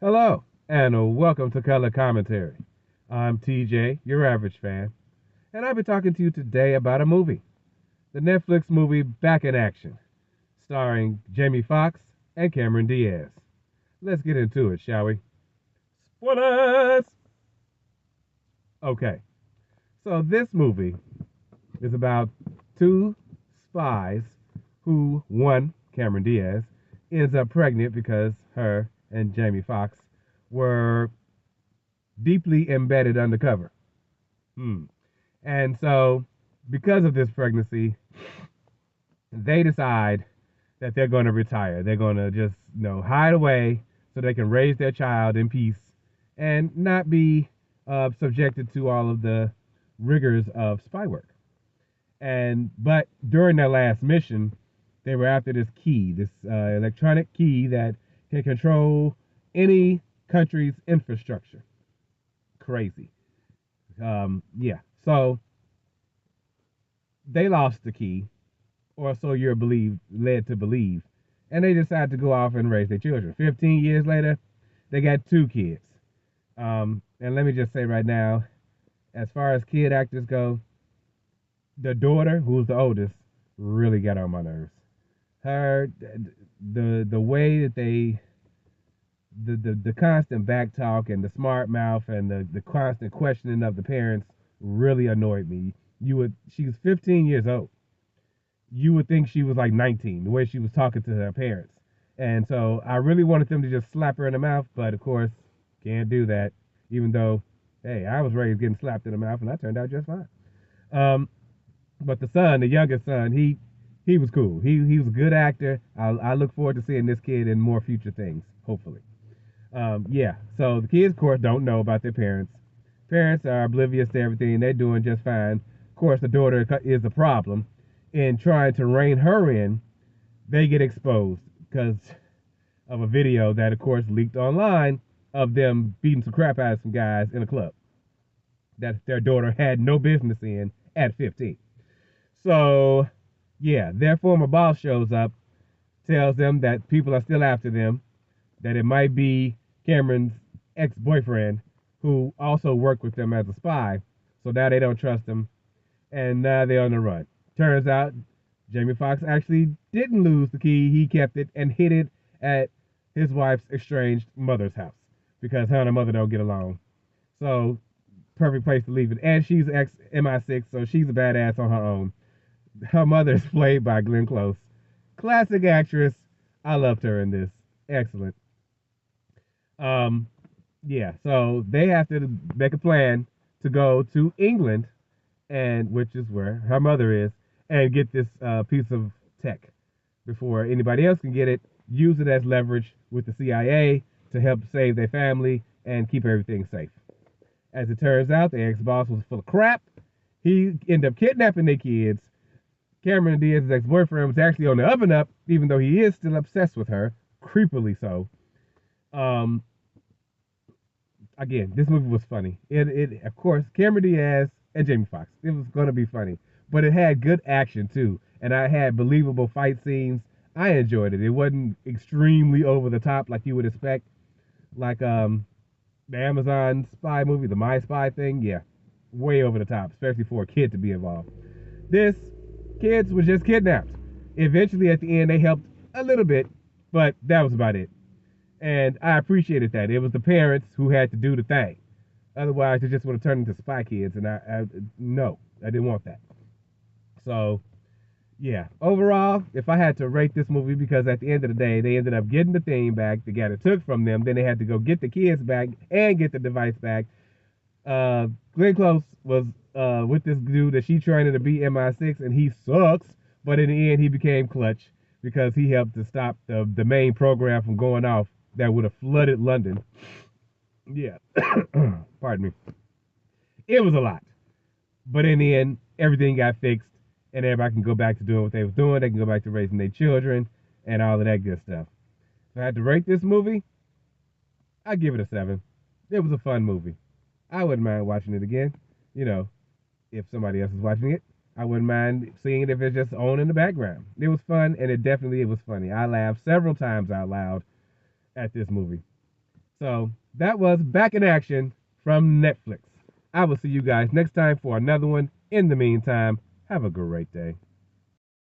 Hello, and welcome to Color Commentary. I'm TJ, your average fan, and I'll be talking to you today about a movie, the Netflix movie Back in Action, starring Jamie Foxx and Cameron Diaz. Let's get into it, shall we? Spoilers! Okay, so this movie is about two spies who, one, Cameron Diaz, ends up pregnant because her and Jamie Foxx were deeply embedded undercover. Hmm. And so, because of this pregnancy, they decide that they're going to retire. They're going to just, hide away so they can raise their child in peace and not be subjected to all of the rigors of spy work. But during their last mission, they were after this key, this electronic key that can control any country's infrastructure. Crazy. Yeah. So they lost the key, or so you're led to believe, and they decide to go off and raise their children. 15 years later, they got two kids. And let me just say right now, as far as kid actors go, the daughter, who's the oldest, really got on my nerves. Her, the way that the constant back talk and the smart mouth and the constant questioning of the parents really annoyed me. She's 15 years old. You would think she was like 19, the way she was talking to her parents. And so I really wanted them to just slap her in the mouth, but of course, can't do that. Even though, hey, I was raised getting slapped in the mouth and I turned out just fine. Um, but the son, the youngest son, he was cool. He was a good actor. I look forward to seeing this kid in more future things, hopefully. Yeah. So the kids, of course, don't know about their parents. Parents are oblivious to everything. They're doing just fine. Of course, the daughter is the problem. In trying to rein her in, they get exposed because of a video that, of course, leaked online of them beating some crap out of some guys in a club that their daughter had no business in at 15. So, yeah, their former boss shows up, tells them that people are still after them, that it might be Cameron's ex boyfriend who also worked with them as a spy. So now they don't trust him, and now they're on the run. Turns out Jamie Foxx actually didn't lose the key. He kept it and hid it at his wife's estranged mother's house because her and her mother don't get along. So, perfect place to leave it. And she's ex MI6, so she's a badass on her own. Her mother is played by Glenn Close. Classic actress. I loved her in this. Excellent. Um, yeah, so they have to make a plan to go to England, and which is where her mother is, and get this piece of tech before anybody else can get it. Use it as leverage with the CIA to help save their family and keep everything safe. As it turns out, the ex-boss was full of crap. He ended up kidnapping their kids. Cameron Diaz's ex-boyfriend was actually on the up and up, even though he is still obsessed with her, creepily so. Um, Again, this movie was funny. It of course Cameron Diaz and Jamie Foxx. It was gonna be funny, but it had good action too, and I had believable fight scenes. I enjoyed it. It wasn't extremely over the top like you would expect, like the Amazon spy movie, the My Spy thing. Yeah, way over the top, especially for a kid to be involved. This kids was just kidnapped. Eventually, at the end, they helped a little bit, but that was about it. And I appreciated that. It was the parents who had to do the thing. Otherwise, it just would have turned into spy kids, and I no, I didn't want that. So yeah, overall, if I had to rate this movie, because at the end of the day, they ended up getting the thing back, the guy that took from them, then they had to go get the kids back and get the device back. Glenn Close was with this dude that she trained to be MI6, and he sucks. But in the end, he became clutch because he helped to stop the main program from going off that would have flooded London. Yeah, pardon me. It was a lot, but in the end, everything got fixed, and everybody can go back to doing what they was doing. They can go back to raising their children and all of that good stuff. If I had to rate this movie, I'd give it a 7. It was a fun movie. I wouldn't mind watching it again. You know, if somebody else is watching it, I wouldn't mind seeing it if it's just on in the background. It was fun, and it was funny. I laughed several times out loud at this movie. So that was Back in Action from Netflix. I will see you guys next time for another one. In the meantime, have a great day.